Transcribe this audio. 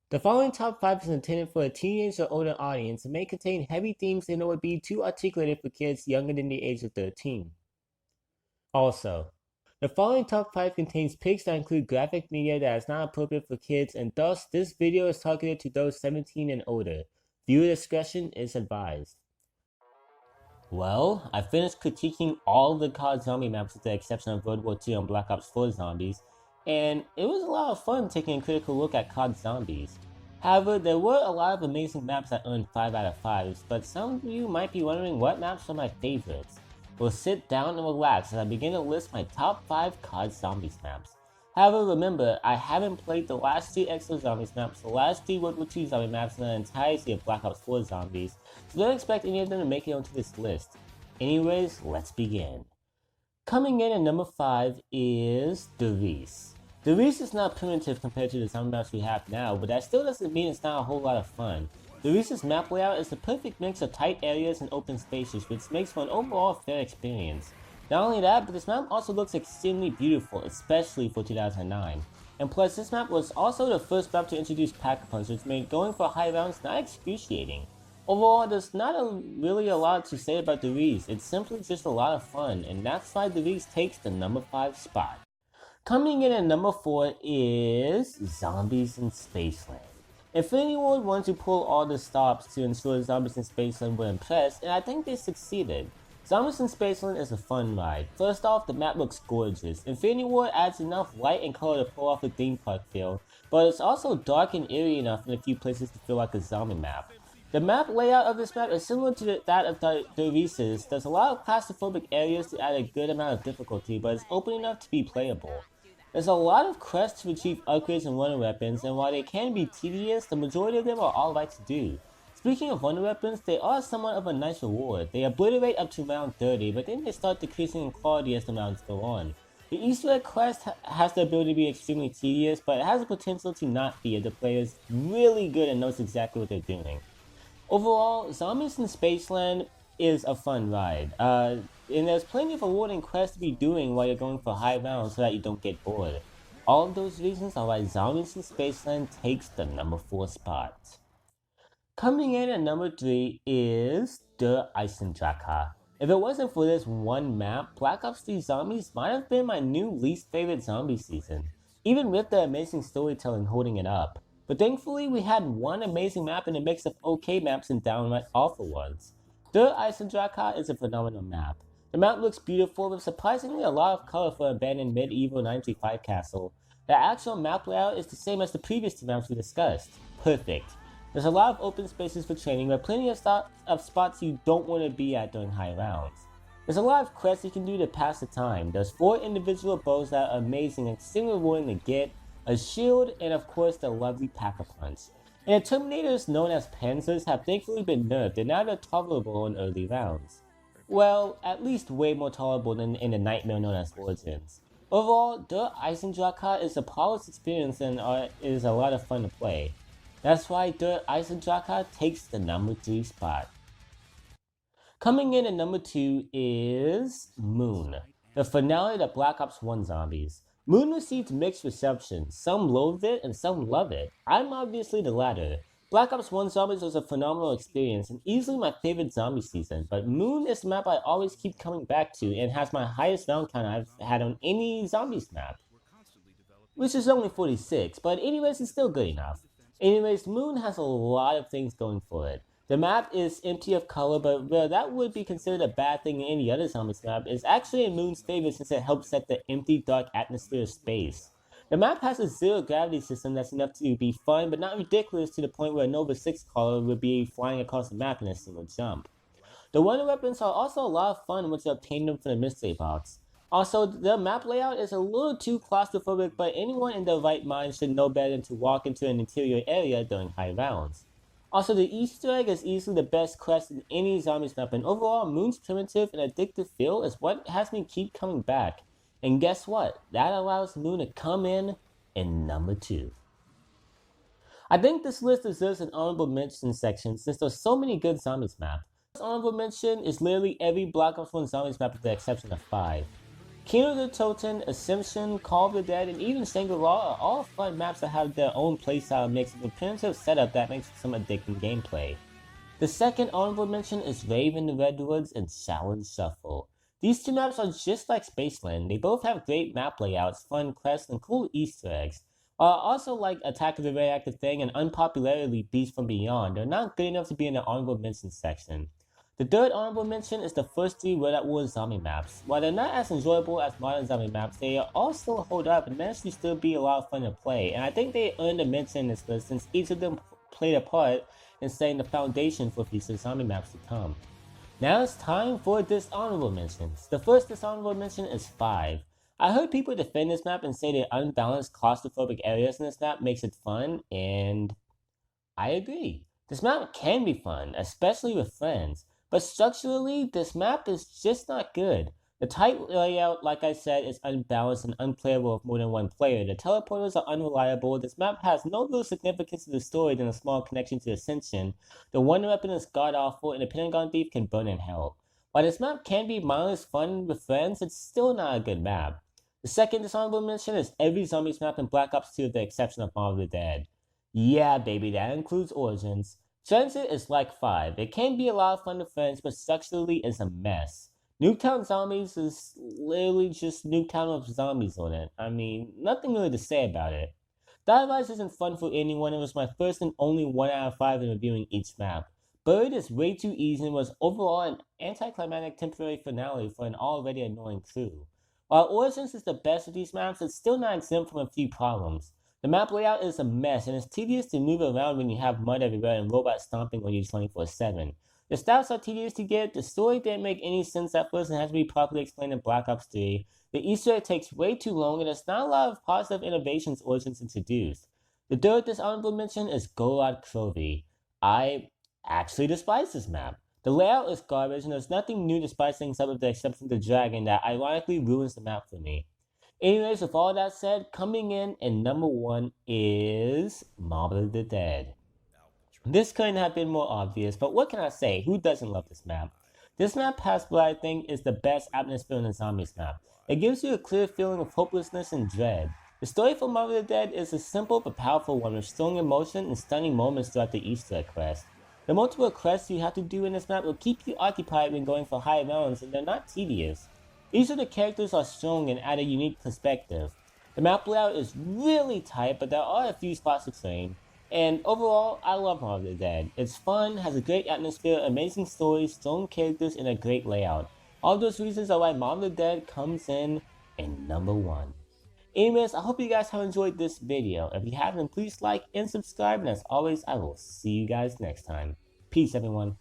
The following top 5 is intended for a teenage or older audience and may contain heavy themes and would be too articulated for kids younger than the age of 13. Also, the following top 5 contains pics that include graphic media that is not appropriate for kids, and thus this video is targeted to those 17 and older. Viewer discretion is advised. Well, I finished critiquing all the COD zombie maps with the exception of World War II and Black Ops 4 zombies, and it was a lot of fun taking a critical look at COD zombies. However, there were a lot of amazing maps that earned 5 out of 5s, but some of you might be wondering what maps are my favorites. Well, sit down and relax as I begin to list my top 5 COD zombies maps. However, remember, I haven't played the last 2 Exo Zombies maps, the last 3 World War II zombie maps, and the entirety of Black Ops 4 zombies, so don't expect any of them to make it onto this list. Anyways, let's begin. Coming in at number 5 is Doogies. Doogies is not primitive compared to the zombie maps we have now, but that still doesn't mean it's not a whole lot of fun. Doogies' map layout is the perfect mix of tight areas and open spaces, which makes for an overall fair experience. Not only that, but this map also looks extremely beautiful, especially for 2009. And plus, this map was also the first map to introduce pack-a-punch, which made going for high rounds not excruciating. Overall, there's not really a lot to say about Doogies, it's simply just a lot of fun, and that's why Doogies takes the number 5 spot. Coming in at number 4 is Zombies in Spaceland. Infinity Ward wanted to pull all the stops to ensure Zombies in Spaceland were impressed, and I think they succeeded. Zombies in Spaceland is a fun ride. First off, the map looks gorgeous. Infinity Ward adds enough light and color to pull off a theme park feel, but it's also dark and eerie enough in a few places to feel like a zombie map. The map layout of this map is similar to that of Doogies'. There's a lot of claustrophobic areas to add a good amount of difficulty, but it's open enough to be playable. There's a lot of quests to achieve upgrades and wonder weapons, and while they can be tedious, the majority of them are alright to do. Speaking of wonder weapons, they are somewhat of a nice reward. They obliterate up to round 30, but then they start decreasing in quality as the rounds go on. The Easter egg quest has the ability to be extremely tedious, but it has the potential to not be if the player is really good and knows exactly what they're doing. Overall, Zombies in Spaceland is a fun ride, and there's plenty of rewarding quests to be doing while you're going for high rounds so that you don't get bored. All of those reasons are why Zombies in Spaceland takes the number 4 spot. Coming in at number 3 is Der Eisendrache. If it wasn't for this one map, Black Ops 3 Zombies might have been my new least favorite zombie season, even with the amazing storytelling holding it up. But thankfully we had one amazing map in a mix of okay maps and downright awful ones. Der Eisendrache is a phenomenal map. The map looks beautiful with surprisingly a lot of color for an abandoned medieval 935 castle. The actual map layout is the same as the previous 2 maps we discussed. Perfect. There's a lot of open spaces for training, but plenty of spots you don't want to be at during high rounds. There's a lot of quests you can do to pass the time. There's 4 individual bows that are amazing and extremely rewarding to get, a shield, and of course the lovely pack-a-punch. And the Terminators known as Panzers have thankfully been nerfed and now they're tolerable in early rounds. Well, at least way more tolerable than in the nightmare known as Origins. Overall, Der Eisendrache is a flawless experience and is a lot of fun to play. That's why Der Eisendrache takes the number 3 spot. Coming in at number 2 is Moon, the finale to Black Ops 1 Zombies. Moon received mixed reception, some loathed it and some love it. I'm obviously the latter. Black Ops 1 Zombies was a phenomenal experience and easily my favorite zombie season, but Moon is the map I always keep coming back to and has my highest round count I've had on any zombies map, which is only 46, but anyways it's still good enough. Anyways, Moon has a lot of things going for it. The map is empty of color, but where that would be considered a bad thing in any other zombies map is actually in Moon's favor since it helps set the empty, dark atmosphere of space. The map has a zero gravity system that's enough to be fun, but not ridiculous to the point where a Nova 6 caller would be flying across the map in a single jump. The wonder weapons are also a lot of fun once you obtain them from the mystery box. Also, the map layout is a little too claustrophobic, but anyone in their right mind should know better than to walk into an interior area during high rounds. Also, the Easter egg is easily the best quest in any zombies map, and overall, Moon's primitive and addictive feel is what has me keep coming back. And guess what? That allows Moon to come in number 2. I think this list deserves an honorable mention section since there's so many good zombies maps. This honorable mention is literally every Black Ops 1 zombies map with the exception of 5. Kino the Toten, Ascension, Call of the Dead, and even Shangri-La are all fun maps that have their own playstyle mix with a primitive setup that makes some addicting gameplay. The second honorable mention is Rave in the Redwoods and Shower Shuffle. These two maps are just like Spaceland. They both have great map layouts, fun quests, and cool Easter eggs. While I also like Attack of the Radioactive Thing and unpopularly Beast from Beyond, they're not good enough to be in the honorable mention section. The third honorable mention is the first three Red at War zombie maps. While they're not as enjoyable as modern zombie maps, they all still hold up and manage to still be a lot of fun to play, and I think they earned a mention in this list since each of them played a part in setting the foundation for future zombie maps to come. Now it's time for dishonorable mentions. The first dishonorable mention is 5. I heard people defend this map and say the unbalanced claustrophobic areas in this map makes it fun, and I agree. This map can be fun, especially with friends, but structurally, this map is just not good. The tight layout, like I said, is unbalanced and unplayable with more than one player. The teleporters are unreliable. This map has no real significance to the story than a small connection to Ascension. The one weapon is god-awful, and the Pentagon Thief can burn in hell. While this map can be mindless fun with friends, it's still not a good map. The second dishonorable mention is every zombies map in Black Ops 2 with the exception of Dawn of the Dead. Yeah, baby, that includes Origins. Transit is like 5. It can be a lot of fun with friends, but structurally is a mess. Nuketown Zombies is literally just Nuketown with zombies on it. I mean, nothing really to say about it. Dive isn't fun for anyone. It was my first and only 1 out of 5 in reviewing each map. Buried is way too easy and was overall an anticlimactic temporary finale for an already annoying crew. While Origins is the best of these maps, it's still not exempt from a few problems. The map layout is a mess and it's tedious to move around when you have mud everywhere and robots stomping on you 24/7. The stats are tedious to get, the story didn't make any sense at first and has to be properly explained in Black Ops 3. The Easter egg takes way too long and there's not a lot of positive innovations Origins introduced. The third dishonorable mention is Golod Krovi. I actually despise this map. The layout is garbage and there's nothing new despite things up with the exception of the dragon that ironically ruins the map for me. Anyways, with all that said, coming in at number 1 is Mob of the Dead. This couldn't have been more obvious, but what can I say? Who doesn't love this map? This map has what I think is the best atmosphere in a zombies map. It gives you a clear feeling of hopelessness and dread. The story for Mob of the Dead is a simple but powerful one with strong emotion and stunning moments throughout the Easter egg quest. The multiple quests you have to do in this map will keep you occupied when going for high rounds and they're not tedious. Each of the characters are strong and add a unique perspective. The map layout is really tight, but there are a few spots to train. And overall, I love Dawn of the Dead. It's fun, has a great atmosphere, amazing story, strong characters, and a great layout. All those reasons are why Dawn of the Dead comes in number 1. Anyways, I hope you guys have enjoyed this video. If you haven't, please like and subscribe, and as always, I will see you guys next time. Peace, everyone.